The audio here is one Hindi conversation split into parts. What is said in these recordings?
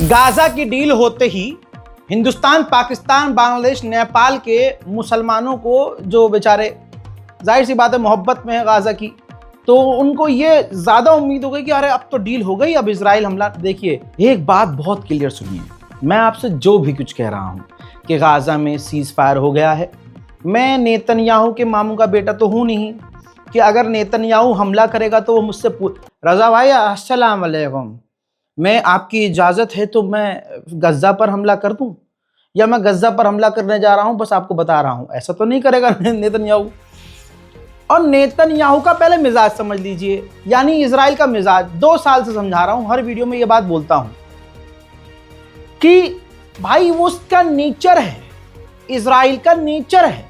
गाजा की डील होते ही हिंदुस्तान, पाकिस्तान, बांग्लादेश, नेपाल के मुसलमानों को, जो बेचारे जाहिर सी बात है मोहब्बत में है गाजा की, तो उनको ये ज़्यादा उम्मीद हो गई कि अरे अब तो डील हो गई, अब इजराइल हमला। देखिए, एक बात बहुत क्लियर सुनिए, मैं आपसे जो भी कुछ कह रहा हूँ कि गाजा में सीज फायर हो गया है, मैं नेतन्याहू के मामू का बेटा तो हूँ नहीं कि अगर नेतन्याहू हमला करेगा तो वो मुझसे रजा भाई अस्सलाम वालेकुम, मैं आपकी इजाज़त है तो मैं गज़ा पर हमला कर दूं, या मैं गज़ा पर हमला करने जा रहा हूं, बस आपको बता रहा हूं। ऐसा तो नहीं करेगा नेतन्याहू। और नेतन्याहू का पहले मिजाज समझ लीजिए, यानी इजराइल का मिजाज। 2 साल से समझा रहा हूं, हर वीडियो में ये बात बोलता हूं कि भाई वो उसका नेचर है, इजराइल का नेचर है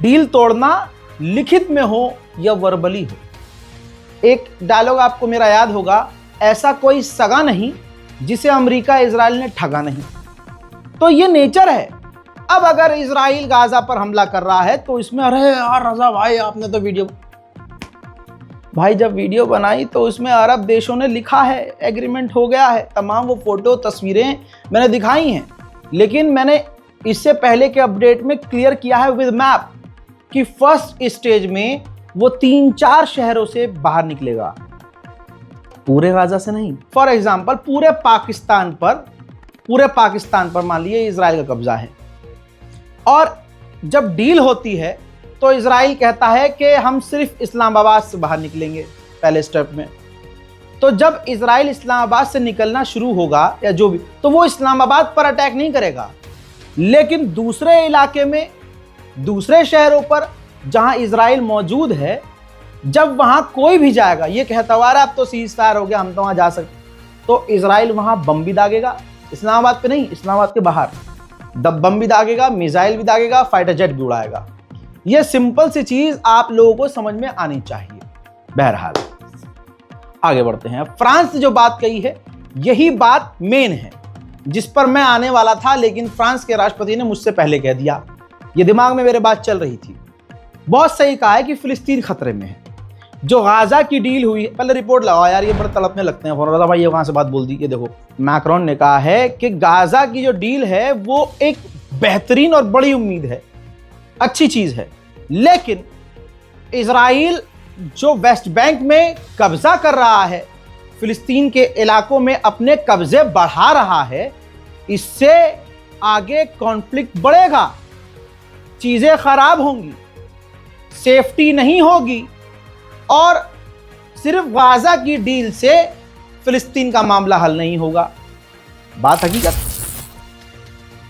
डील तोड़ना, लिखित में हो या वर्बली हो। एक डायलॉग आपको मेरा याद होगा, ऐसा कोई सगा नहीं जिसे अमेरिका इजराइल ने ठगा नहीं। तो ये नेचर है। अब अगर इजराइल गाजा पर हमला कर रहा है तो इसमें अरे यार रजा भाई आपने तो वीडियो, भाई जब वीडियो बनाई तो उसमें अरब देशों ने लिखा है, एग्रीमेंट हो गया है, तमाम वो फोटो तस्वीरें मैंने दिखाई हैं, लेकिन मैंने इससे पहले के अपडेट में क्लियर किया है विद मैप कि फर्स्ट स्टेज में वो 3-4 शहरों से बाहर निकलेगा, पूरे गाजा से नहीं। फॉर एग्जाम्पल पूरे पाकिस्तान पर मान लीजिए इजराइल का कब्जा है, और जब डील होती है तो इजराइल कहता है कि हम सिर्फ इस्लामाबाद से बाहर निकलेंगे पहले स्टेप में। तो जब इजराइल इस्लामाबाद से निकलना शुरू होगा या जो भी, तो वो इस्लामाबाद पर अटैक नहीं करेगा, लेकिन दूसरे इलाके में, दूसरे शहरों पर जहां इजराइल मौजूद है, जब वहां कोई भी जाएगा, ये कहता हुआ अब तो सीज फायर हो गया, हम तो वहां जा सकते, तो इजराइल वहां बम भी दागेगा, इस्लामाबाद पे नहीं, इस्लामाबाद के बाहर बम भी दागेगा, मिसाइल भी दागेगा, फाइटर जेट भी उड़ाएगा। ये सिंपल सी चीज आप लोगों को समझ में आनी चाहिए। बहरहाल आगे बढ़ते हैं। फ्रांस ने जो बात कही है, यही बात मेन है जिस पर मैं आने वाला था, लेकिन फ्रांस के राष्ट्रपति ने मुझसे पहले कह दिया। ये दिमाग में मेरे बात चल रही थी। बहुत सही कहा है कि फिलिस्तीन खतरे में है। जो गाजा की डील हुई, पहले रिपोर्ट लगाओ यार, ये बड़े तड़पने लगते हैं फौरन, भाई ये वहां से बात बोल दी। ये देखो, मैक्रोन ने कहा है कि गाजा की जो डील है वो एक बेहतरीन और बड़ी उम्मीद है, अच्छी चीज है, लेकिन इजराइल जो वेस्ट बैंक में कब्जा कर रहा है, फिलिस्तीन के इलाकों में अपने कब्जे बढ़ा रहा है, इससे आगे कॉन्फ्लिक्ट बढ़ेगा, चीजें खराब होंगी, सेफ्टी नहीं होगी, और सिर्फ गाजा की डील से फिलिस्तीन का मामला हल नहीं होगा। बात हकीकत।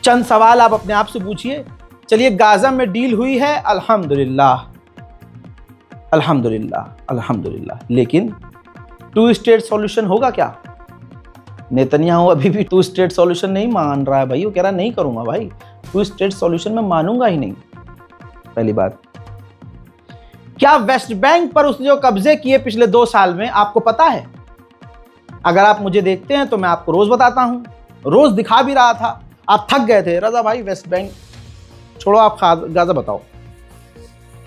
चंद सवाल आप अपने आप से पूछिए। चलिए, गाजा में डील हुई है, अल्हम्दुलिल्लाह अल्हम्दुलिल्लाह अल्हम्दुलिल्लाह, लेकिन 2 स्टेट सॉल्यूशन होगा क्या? नेतन्याहू अभी भी 2 स्टेट सॉल्यूशन नहीं मान रहा है भाई, वो कह रहा नहीं करूंगा भाई, 2 स्टेट सॉल्यूशन मैं मानूंगा ही नहीं। पहली बात, क्या वेस्ट बैंक पर उसने जो कब्जे किए पिछले 2 साल में, आपको पता है? अगर आप मुझे देखते हैं तो मैं आपको रोज बताता हूं, रोज दिखा भी रहा था। आप थक गए थे, रजा भाई वेस्ट बैंक छोड़ो, आप गाजा बताओ,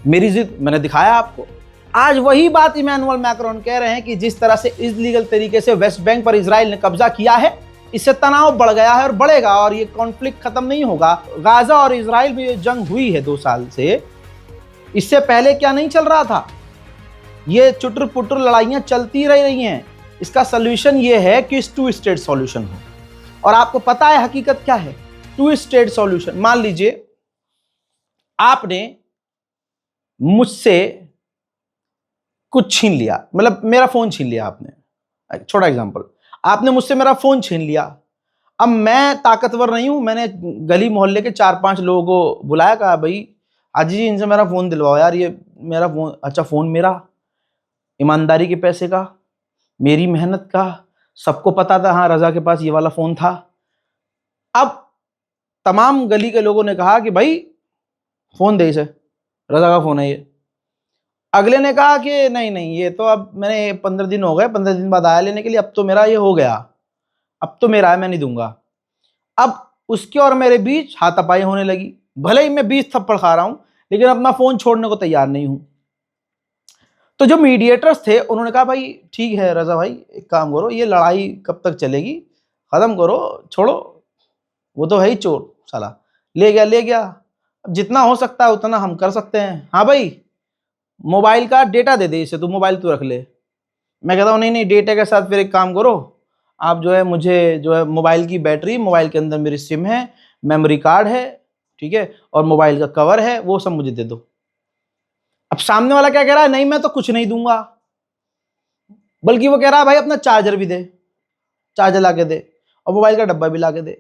मेरी जिद मैंने दिखाया आपको। आज वही बात इमैनुअल मैक्रोन कह रहे हैं कि जिस तरह से इलीगल तरीके से वेस्ट बैंक पर इजराइल ने कब्जा किया है, इससे तनाव बढ़ गया है और बढ़ेगा, और ये कॉन्फ्लिक्ट खत्म नहीं होगा। गाजा और इजराइल में ये जंग हुई है 2 साल से, इससे पहले क्या नहीं चल रहा था? ये चुटर पुटर लड़ाइयां चलती रही हैं। इसका सोल्यूशन ये है कि 2 स्टेट सॉल्यूशन हो। और आपको पता है हकीकत क्या है 2 स्टेट सॉल्यूशन? मान लीजिए आपने मुझसे कुछ छीन लिया, मतलब मेरा फोन छीन लिया आपने, छोटा एग्जांपल, आपने मुझसे मेरा फोन छीन लिया। अब मैं ताकतवर नहीं हूं, मैंने गली मोहल्ले के 4-5 लोगों को बुलाया, कहा भाई अजी जी इनसे मेरा फ़ोन दिलवाओ यार, ये मेरा फ़ोन, अच्छा फ़ोन मेरा, ईमानदारी के पैसे का, मेरी मेहनत का, सबको पता था हाँ रज़ा के पास ये वाला फ़ोन था। अब तमाम गली के लोगों ने कहा कि भाई फ़ोन दे इसे, रज़ा का फ़ोन है ये। अगले ने कहा कि नहीं नहीं, ये तो अब मैंने 15 दिन हो गए, 15 दिन बाद आया लेने के लिए, अब तो मेरा ये हो गया, अब तो मेरा है, मैं नहीं दूंगा। अब उसके और मेरे बीच हाथापाई होने लगी। भले ही मैं 20 थप्पड़ खा रहा हूं, लेकिन अपना फोन छोड़ने को तैयार नहीं हूं। तो जो मीडिएटर्स थे उन्होंने कहा भाई ठीक है रजा भाई, एक काम करो, ये लड़ाई कब तक चलेगी, ख़त्म करो, छोड़ो, वो तो है ही चोर साला, ले गया। अब जितना हो सकता है उतना हम कर सकते हैं। हाँ भाई, मोबाइल का डेटा दे दे इसे, तू मोबाइल तू रख ले। मैं कहता हूँ नहीं, डेटा के साथ फिर एक काम करो, आप जो है मुझे जो है मोबाइल की बैटरी, मोबाइल के अंदर मेरी सिम है, मेमोरी कार्ड है, ठीक है, और मोबाइल का कवर है, वो सब मुझे दे दो। अब सामने वाला क्या कह रहा है, नहीं मैं तो कुछ नहीं दूंगा, बल्कि वो कह रहा है भाई अपना चार्जर भी दे, चार्जर ला के दे और मोबाइल का डब्बा भी ला के दे।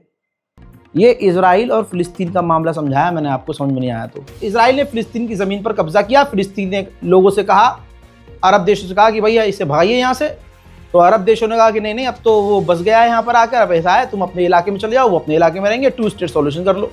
ये इजराइल और फिलिस्तीन का मामला समझाया मैंने आपको, समझ में नहीं आया तो। इजराइल ने फिलिस्तीन की ज़मीन पर कब्जा किया, फिलिस्तीन ने लोगों से कहा, अरब देशों से कहा कि भैया इसे भगाइए यहाँ से, तो अरब देशों ने कहा कि नहीं अब तो वो बस गया है यहाँ पर आकर, अब ऐसा है तुम अपने इलाके में चले जाओ, वो अपने इलाके में रहेंगे, 2 स्टेट सॉल्यूशन कर लो।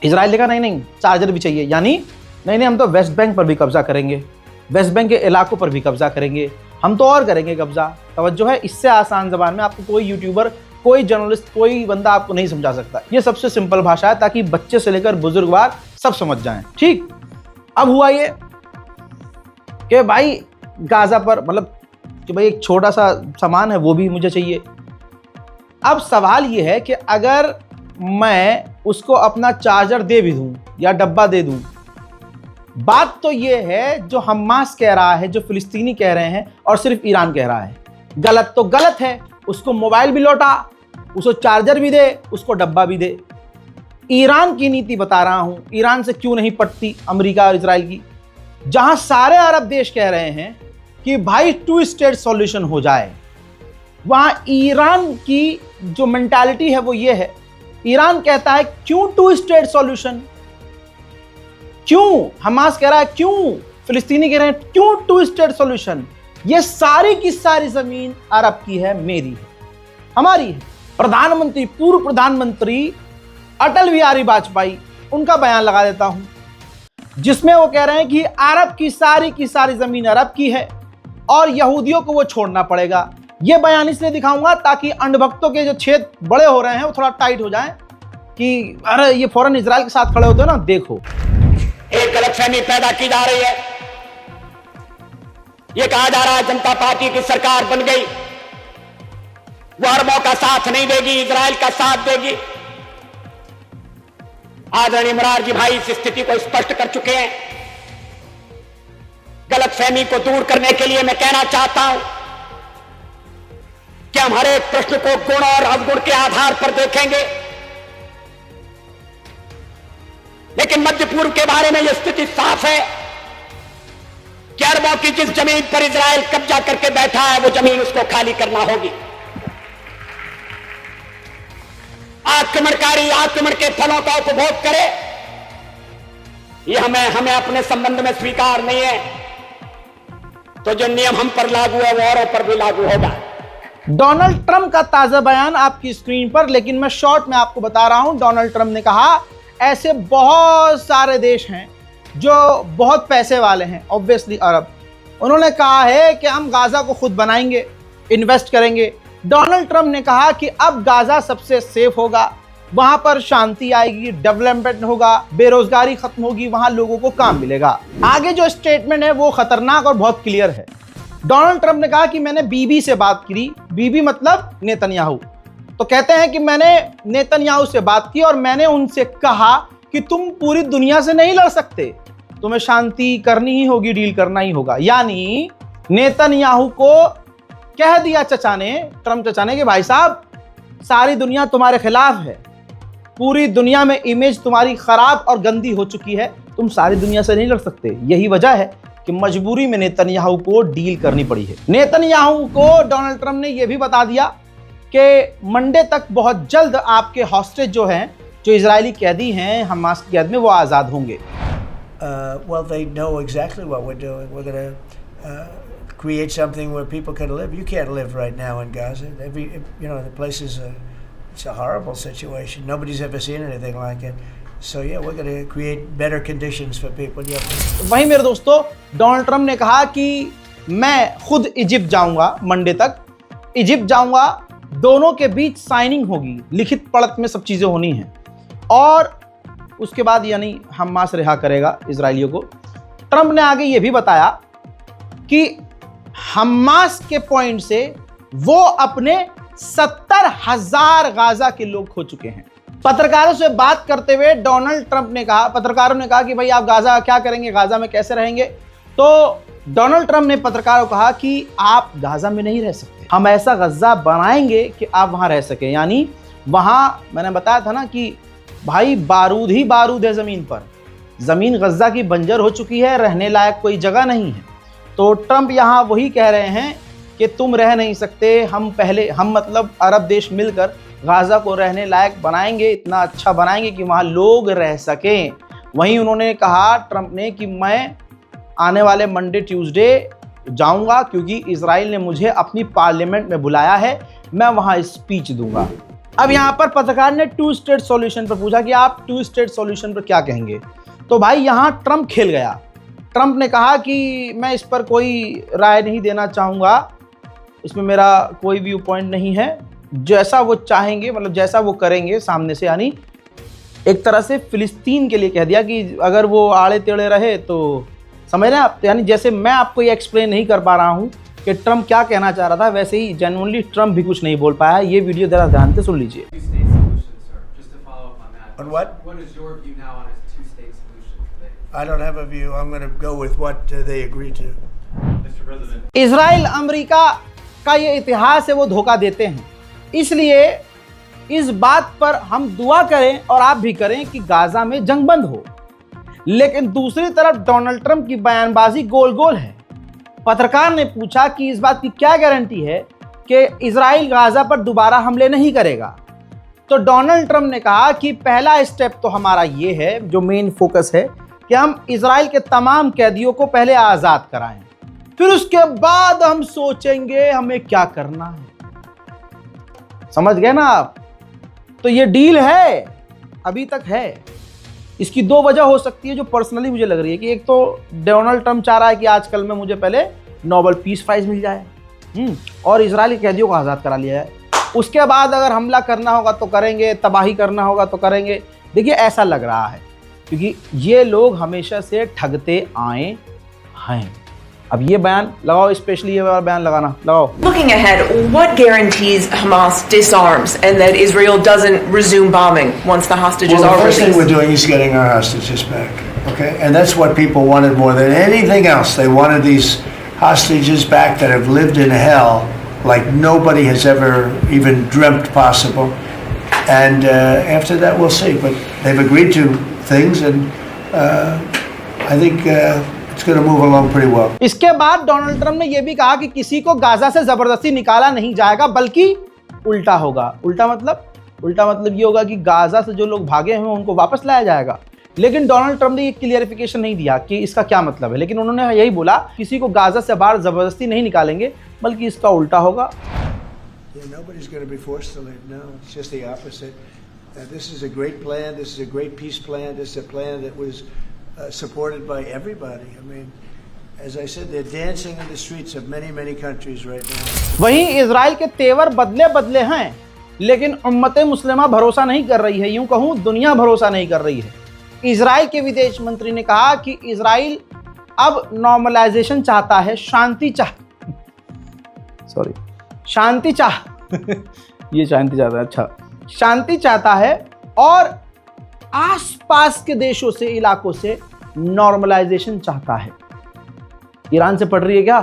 इजराइल ने कहा नहीं चार्जर भी चाहिए, यानी नहीं हम तो वेस्ट बैंक पर भी कब्जा करेंगे, वेस्ट बैंक के इलाकों पर भी कब्जा करेंगे, हम तो और करेंगे कब्जा। तवज्जो है, इससे आसान ज़बान में आपको कोई यूट्यूबर, कोई जर्नलिस्ट, कोई बंदा आपको नहीं समझा सकता। ये सबसे सिंपल भाषा है ताकि बच्चे से लेकर बुजुर्गवार सब समझ जाएं। ठीक, अब हुआ ये कि भाई गाजा पर, मतलब कि भाई एक छोटा सा सामान है वो भी मुझे चाहिए। अब सवाल ये है कि अगर मैं उसको अपना चार्जर दे भी दूं या डब्बा दे दूं, बात तो ये है जो हमास कह रहा है, जो फिलिस्तीनी कह रहे हैं और सिर्फ ईरान कह रहा है, गलत तो गलत है। उसको मोबाइल भी लौटा, उसको चार्जर भी दे, उसको डब्बा भी दे। ईरान की नीति बता रहा हूं, ईरान से क्यों नहीं पटती अमेरिका और इजराइल की, जहां सारे अरब देश कह रहे हैं कि भाई 2 स्टेट सॉल्यूशन हो जाए, वहां ईरान की जो मेंटालिटी है वो ये है, ईरान कहता है क्यों 2 स्टेट सॉल्यूशन, क्यों हमास कह रहा है, क्यों फिलिस्तीनी कह रहे हैं क्यों 2 स्टेट सॉल्यूशन, ये सारी की सारी जमीन अरब की है, मेरी है, हमारी है। प्रधानमंत्री, पूर्व प्रधानमंत्री अटल बिहारी वाजपेयी, उनका बयान लगा देता हूं, जिसमें वो कह रहे हैं कि अरब की सारी जमीन अरब की है और यहूदियों को वो छोड़ना पड़ेगा। ये बयान इसलिए दिखाऊंगा ताकि अंधभक्तों के जो छेद बड़े हो रहे हैं वो थोड़ा टाइट हो जाएं कि अरे ये फौरन इजराइल के साथ खड़े होते हैं ना। देखो, एक गलतफहमी पैदा की जा रही है, ये कहा जा रहा है जनता पार्टी की सरकार बन गई, वो अरबों का साथ नहीं देगी, इजराइल का साथ देगी। आदरणीय मोरारजी भाई इस स्थिति को स्पष्ट कर चुके हैं। गलतफहमी को दूर करने के लिए मैं कहना चाहता हूं कि हम हर एक प्रश्न को गुण और अवगुण के आधार पर देखेंगे, लेकिन मध्य पूर्व के बारे में यह स्थिति साफ है कि अरबों की जिस जमीन पर इजराइल कब्जा करके बैठा है वो जमीन उसको खाली करना होगी। आक्रमणकारी आक्रमण के फलों का उपभोग करे, यह हमें अपने संबंध में स्वीकार नहीं है। तो जो नियम हम पर लागू है वो औरों पर भी लागू होगा। डोनाल्ड ट्रंप का ताजा बयान आपकी स्क्रीन पर, लेकिन मैं शॉर्ट में आपको बता रहा हूं। डोनाल्ड ट्रंप ने कहा ऐसे बहुत सारे देश हैं जो बहुत पैसे वाले हैं, ऑब्वियसली अरब। उन्होंने कहा है कि हम गाजा को खुद बनाएंगे, इन्वेस्ट करेंगे। डोनाल्ड ट्रंप ने कहा कि अब गाजा सबसे सेफ होगा, वहां पर शांति आएगी, डेवलपमेंट होगा, बेरोजगारी खत्म होगी, वहां लोगों को काम मिलेगा। आगे जो स्टेटमेंट है वो खतरनाक और बहुत क्लियर है। डोनाल्ड ट्रंप ने कहा कि मैंने बीबी से बात की, बीबी मतलब नेतन्याहू। तो कहते हैं कि मैंने नेतन्याहू से बात की और मैंने उनसे कहा कि तुम पूरी दुनिया से नहीं लड़ सकते, तुम्हें शांति करनी ही होगी, डील करना ही होगा। यानी नेतन्याहू को कह दिया चचा ने, ट्रंप चचा ने, कि भाई साहब सारी दुनिया तुम्हारे खिलाफ है, पूरी दुनिया में इमेज तुम्हारी खराब और गंदी हो चुकी है, तुम सारी दुनिया से नहीं लड़ सकते। यही वजह है कि मजबूरी में नेतन्याहू को डील करनी पड़ी है। नेतन्याहू को डोनाल्ड ट्रंप ने यह भी बता दिया कि मंडे तक बहुत जल्द आपके हॉस्टेज जो हैं, जो इजरायली कैदी हैं हमास की कैद में, वो आज़ाद होंगे। Well, they know exactly what we're doing. We're going to create something where people can live. You can't live right now in Gaza. The place is it's a horrible situation. Nobody's ever seen anything like it. So yeah, we're going to create better conditions for people. वहीं मेरे दोस्तों, डोनाल्ड ट्रंप ने कहा कि मैं खुद इजिप्ट जाऊंगा, मंडे तक इजिप्ट जाऊंगा, दोनों के बीच साइनिंग होगी, लिखित पढ़त में सब चीज़ें होनी हैं, और उसके बाद यानी हमास रिहा करेगा इजरायलियों को। ट्रंप ने आगे ये भी बताया कि हमास के पॉइंट से वो अपने 70,000 गाजा के लोग खो चुके हैं। पत्रकारों से बात करते हुए डोनाल्ड ट्रंप ने कहा, पत्रकारों ने कहा कि भाई आप गाजा क्या करेंगे, गाजा में कैसे रहेंगे? तो डोनाल्ड ट्रंप ने पत्रकारों को कहा कि आप गाजा में नहीं रह सकते, हम ऐसा गजा बनाएंगे कि आप वहां रह सके। यानी वहां मैंने बताया था ना कि भाई बारूद ही बारूद है जमीन पर, जमीन गजा की बंजर हो चुकी है, रहने लायक कोई जगह नहीं है। तो ट्रंप यहां वही कह रहे हैं कि तुम रह नहीं सकते, हम मतलब अरब देश मिलकर गाजा को रहने लायक बनाएंगे, इतना अच्छा बनाएंगे कि वहाँ लोग रह सकें। वहीं उन्होंने कहा ट्रंप ने कि मैं आने वाले मंडे ट्यूसडे जाऊंगा क्योंकि इजराइल ने मुझे अपनी पार्लियामेंट में बुलाया है, मैं वहाँ स्पीच दूंगा। अब यहाँ पर पत्रकार ने 2 स्टेट सॉल्यूशन पर पूछा कि आप 2 स्टेट सॉल्यूशन पर क्या कहेंगे? तो भाई यहाँ ट्रंप खेल गया। ट्रंप ने कहा कि मैं इस पर कोई राय नहीं देना चाहूँगा, इसमें मेरा कोई व्यू पॉइंट नहीं है, जैसा वो चाहेंगे मतलब जैसा वो करेंगे सामने से। यानी एक तरह से फिलिस्तीन के लिए कह दिया कि अगर वो आड़े टेढ़े रहे तो समझ रहे हैं आप। यानी जैसे मैं आपको ये एक्सप्लेन नहीं कर पा रहा हूँ कि ट्रंप क्या कहना चाह रहा था, वैसे ही जेन्युइनली ट्रंप भी कुछ नहीं बोल पाया। ये वीडियो जरा ध्यान से सुन लीजिए। On what? What is your view now on a two-state solution today? I don't have a view. I'm going to go with what they agree to. Mr. President. Israel America का ये इतिहास है, वो धोखा देते हैं। इसलिए इस बात पर हम दुआ करें और आप भी करें कि गाजा में जंग बंद हो। लेकिन दूसरी तरफ डोनाल्ड ट्रंप की बयानबाजी गोल गोल है। पत्रकार ने पूछा कि इस बात की क्या गारंटी है कि इजराइल गाजा पर दोबारा हमले नहीं करेगा? तो डोनाल्ड ट्रंप ने कहा कि पहला स्टेप तो हमारा ये है, जो मेन फोकस है, कि हम इजराइल के तमाम कैदियों को पहले आज़ाद कराएं, फिर उसके बाद हम सोचेंगे हमें क्या करना है। समझ गए ना आप? तो ये डील है, अभी तक है। इसकी 2 वजह हो सकती है जो पर्सनली मुझे लग रही है कि एक तो डोनाल्ड ट्रंप चाह रहा है कि आजकल में मुझे पहले नोबेल पीस प्राइज मिल जाए और इजरायली कैदियों को आज़ाद करा लिया जाए, उसके बाद अगर हमला करना होगा तो करेंगे, तबाही करना होगा तो करेंगे। देखिए ऐसा लग रहा है क्योंकि ये लोग हमेशा से ठगते आए हैं। अब ये बयान लगाओ, स्पेशली ये वाला बयान लगाना लगाओ। Looking ahead, what guarantees Hamas disarms and that Israel doesn't resume bombing once the hostages Well, are the first thing released? we're doing is getting our hostages back, okay? And that's what people wanted more than anything else. They wanted these hostages back that have lived in hell like nobody has ever even dreamt possible. And after that, we'll see. But they've agreed to things, and I think it's going to move along pretty well. इसके बाद डोनाल्ड ट्रंप ने यह भी कहा कि किसी को गाजा से जबरदस्ती निकाला नहीं जाएगा, बल्कि उल्टा होगा। उल्टा मतलब ये होगा कि गाजा से जो लोग भागे हैं उनको वापस लाया जाएगा। लेकिन डोनाल्ड ट्रंप ने ये क्लियरिफिकेशन नहीं दिया कि इसका क्या मतलब है, लेकिन उन्होंने यही बोला किसी को गाजा से बाहर जबरदस्ती नहीं निकालेंगे, बल्कि इसका उल्टा होगा। Yeah, nobody's going to be forced to leave. No, it's just the opposite. This is a great plan. This is a great peace plan. This is a plan that was supported by everybody. I mean, as I said, they're dancing in the streets of many, many countries right now. वहीं इजराइल के तेवर बदले हैं, लेकिन उम्मत मुस्लिमा भरोसा नहीं कर रही है, यूं कहूं दुनिया भरोसा नहीं कर रही है। इजराइल के विदेश मंत्री ने कहा कि इजराइल अब नॉर्मलाइजेशन चाहता है, शांति चाहता है और आसपास के देशों से, इलाकों से नॉर्मलाइजेशन चाहता है। ईरान से पढ़ रही है क्या?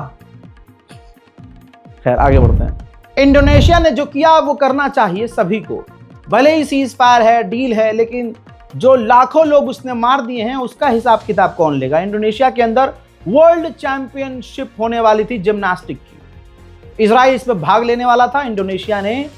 खैर आगे बढ़ते हैं। इंडोनेशिया ने जो किया वो करना चाहिए सभी को, भले ही सीज फायर है, डील है, लेकिन जो लाखों लोग उसने मार दिए हैं उसका हिसाब किताब कौन लेगा? इंडोनेशिया के अंदर वर्ल्ड चैंपियनशिप होने वाली थी जिम्नास्टिक की, इजराइल इसमें भाग लेने वाला था, इंडोनेशिया ने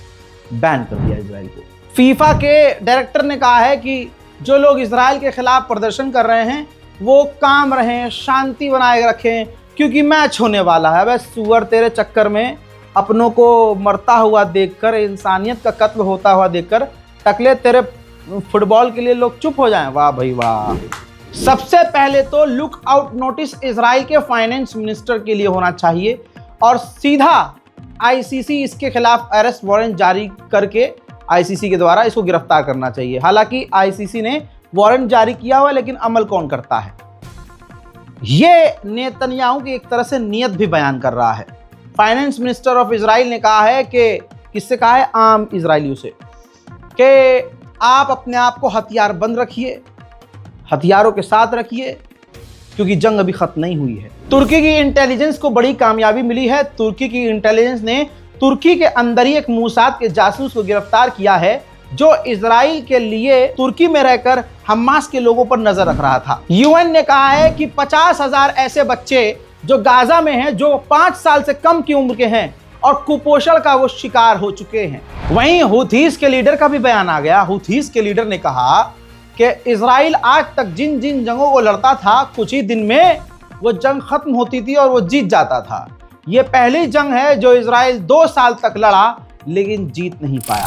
बैन कर दिया इजराइल को। फीफा के डायरेक्टर ने कहा है कि जो लोग इजराइल के खिलाफ प्रदर्शन कर रहे हैं वो काम रहें, शांति बनाए रखें, क्योंकि मैच होने वाला है। अब सुअर तेरे चक्कर में अपनों को मरता हुआ देखकर, इंसानियत का कत्ल होता हुआ देखकर टकले तेरे फुटबॉल के लिए लोग चुप हो जाएं। वाह भाई वाह। सबसे पहले तो लुक आउट नोटिस इजराइल के फाइनेंस मिनिस्टर के लिए होना चाहिए और सीधा आईसीसी इसके खिलाफ अरेस्ट वारंट जारी करके आईसीसी के द्वारा इसको गिरफ्तार करना चाहिए। हालांकि आईसीसी ने वारंट जारी किया हुआ, लेकिन अमल कौन करता है? ये नेतन्याहू की एक तरह से नीयत भी बयान कर रहा है। फाइनेंस मिनिस्टर ऑफ इजराइल ने कहा है कि किससे कहा है? आम इजरायलियों से, कि आप अपने आप को हथियार बंद रखिए, हथियारों के साथ रखिए, क्योंकि जंग अभी खत्म नहीं हुई है। तुर्की की इंटेलिजेंस को बड़ी कामयाबी मिली है। तुर्की की इंटेलिजेंस ने तुर्की के अंदर ही एक मूसाद के जासूस को गिरफ्तार किया है, जो इजराइल के लिए तुर्की में रहकर हमास के लोगों पर नजर रख रहा था। यूएन ने कहा है कि 50,000 ऐसे बच्चे जो गाजा में हैं, जो 5 साल से कम की उम्र के हैं और कुपोषण का वो शिकार हो चुके हैं। वहीं हुथीस के लीडर का भी बयान आ गया। हुथीस के लीडर ने कहा कि इजराइल आज तक जिन जिन जंगों को लड़ता था, कुछ ही दिन में वो जंग खत्म होती थी और वो जीत जाता था। ये पहली जंग है जो इजराइल 2 साल तक लड़ा लेकिन जीत नहीं पाया।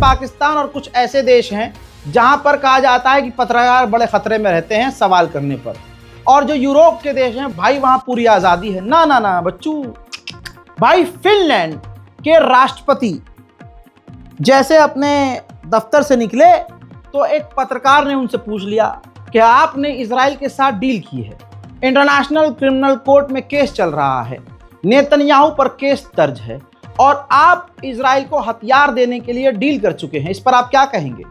पाकिस्तान और कुछ ऐसे देश हैं जहां पर कहा जाता है कि पत्रकार बड़े खतरे में रहते हैं सवाल करने पर, और जो यूरोप के देश हैं भाई वहां पूरी आज़ादी है। ना ना ना बच्चू, भाई फिनलैंड के राष्ट्रपति जैसे अपने दफ्तर से निकले तो एक पत्रकार ने उनसे पूछ लिया कि आपने इजराइल के साथ डील की है, इंटरनेशनल क्रिमिनल कोर्ट में केस चल रहा है, नेतन्याहू पर केस दर्ज है और आप इजराइल को हथियार देने के लिए डील कर चुके हैं, इस पर आप क्या कहेंगे?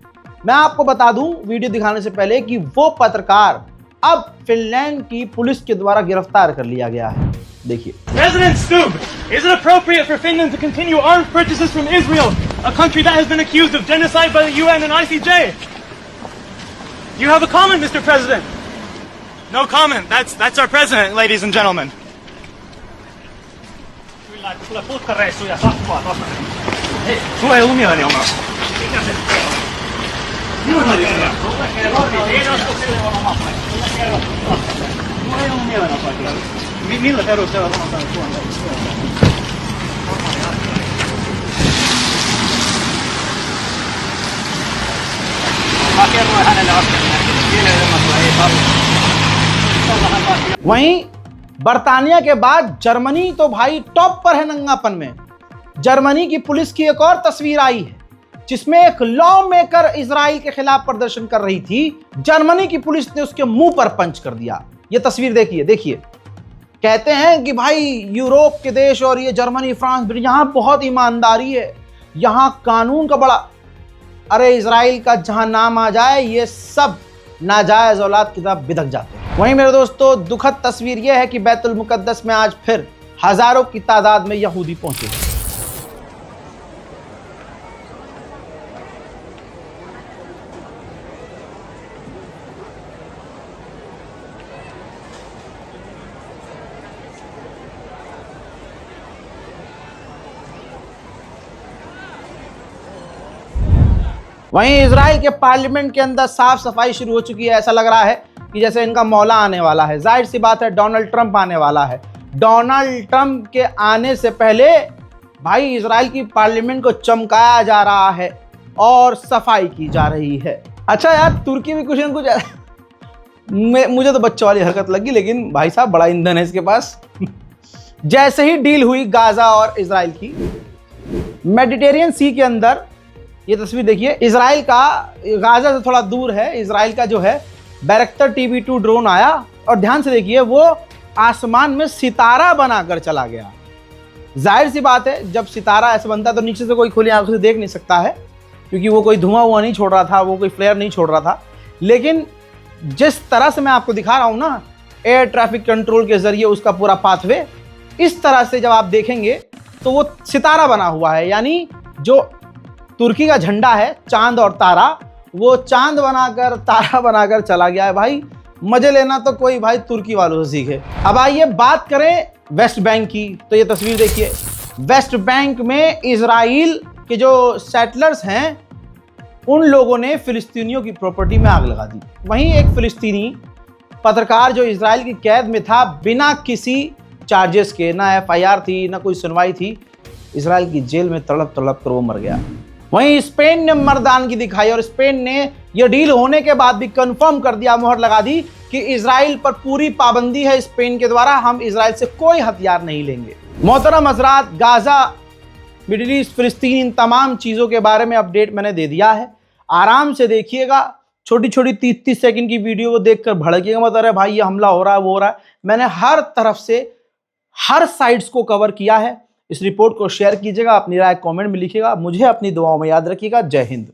मैं आपको बता दूं वीडियो दिखाने से पहले कि वो पत्रकार अब फिनलैंड की पुलिस के द्वारा गिरफ्तार कर लिया गया है। देखिए। President Stubb, is it appropriate for Finland to continue arms purchases from Israel, a country that has been accused of genocide by the UN and ICJ? Do you have a comment, Mr. President? No comment. That's our president, ladies and gentlemen. Millä perusteella sanotaan Suomeen? Mä kerroin hänelle askelmerkit. Kielenomaisella ei tarvitse. वहीं बर्तानिया के बाद जर्मनी तो भाई टॉप पर है नंगापन में। जर्मनी की पुलिस की एक और तस्वीर आई है जिसमें एक लॉ मेकर इजराइल के खिलाफ प्रदर्शन कर रही थी, जर्मनी की पुलिस ने उसके मुंह पर पंच कर दिया। ये तस्वीर देखिए। देखिए, कहते हैं कि भाई यूरोप के देश और ये जर्मनी, फ्रांस, ब्रिटेन, यहाँ बहुत ईमानदारी है, यहाँ कानून का बड़ा, अरे इजराइल का जहाँ नाम आ जाए ये सब नाजायज औलाद की तरफ बिदक जाते हैं। वहीं मेरे दोस्तों दुखद तस्वीर यह है कि बैतुल मुकद्दस में आज फिर हजारों की तादाद में यहूदी पहुंचे। वहीं इजराइल के पार्लियामेंट के अंदर साफ सफाई शुरू हो चुकी है। ऐसा लग रहा है कि जैसे इनका मौला आने वाला है। जाहिर सी बात है डोनाल्ड ट्रंप आने वाला है। डोनाल्ड ट्रंप के आने से पहले भाई इजराइल की पार्लियामेंट को चमकाया जा रहा है और सफाई की जा रही है। अच्छा यार, तुर्की भी कुछ न कुछ मुझे तो बच्चों वाली हरकत लगी, लेकिन भाई साहब बड़ा ईंधन है इसके पास। जैसे ही डील हुई गाजा और इजराइल की, मेडिटेरियन सी के अंदर, ये तस्वीर देखिए, इजराइल का गाजा से थोड़ा दूर है, इजराइल का जो है बैरक्टर TB2 ड्रोन आया और ध्यान से देखिए वो आसमान में सितारा बनाकर चला गया। जाहिर सी बात है जब सितारा ऐसे बनता है तो नीचे से कोई खुली आंखों से देख नहीं सकता है, क्योंकि वो कोई धुआं हुआ नहीं छोड़ रहा था, वो कोई फ्लेयर नहीं छोड़ रहा था। लेकिन जिस तरह से मैं आपको दिखा रहा हूँ ना, एयर ट्रैफिक कंट्रोल के जरिए उसका पूरा पाथवे, इस तरह से जब आप देखेंगे तो वो सितारा बना हुआ है। यानी जो तुर्की का झंडा है, चांद और तारा, वो चांद बनाकर तारा बनाकर चला गया है। भाई मजे लेना तो कोई भाई तुर्की वालों से सीखे। अब आइए बात करें वेस्ट बैंक की। तो ये तस्वीर देखिए, वेस्ट बैंक में इजराइल कि जो सेटलर्स हैं उन लोगों ने फिलिस्तीनियों की प्रॉपर्टी में आग लगा दी। वहीं एक फिलिस्तीनी पत्रकार जो इजराइल की कैद में था, बिना किसी चार्जेस के, ना FIR थी ना कोई सुनवाई थी, इजराइल की जेल में तड़प तड़प कर वो मर गया। वहीं स्पेन ने मर्दानगी दिखाई और स्पेन ने यह डील होने के बाद भी कंफर्म कर दिया, मोहर लगा दी कि इजराइल पर पूरी पाबंदी है स्पेन के द्वारा, हम इजराइल से कोई हथियार नहीं लेंगे। मोहतरम हज़रात, गाजा, मिडिल ईस्ट, फिलिस्तीन, इन तमाम चीज़ों के बारे में अपडेट मैंने दे दिया है। आराम से देखिएगा, छोटी छोटी 30-30 सेकंड की वीडियो को देखकर भड़किएगा मत, अरे भाई ये हमला हो रहा है, वो हो रहा है। मैंने हर तरफ से हर साइड्स को कवर किया है। इस रिपोर्ट को शेयर कीजिएगा, अपनी राय कमेंट में लिखिएगा, मुझे अपनी दुआओं में याद रखिएगा। जय हिंद।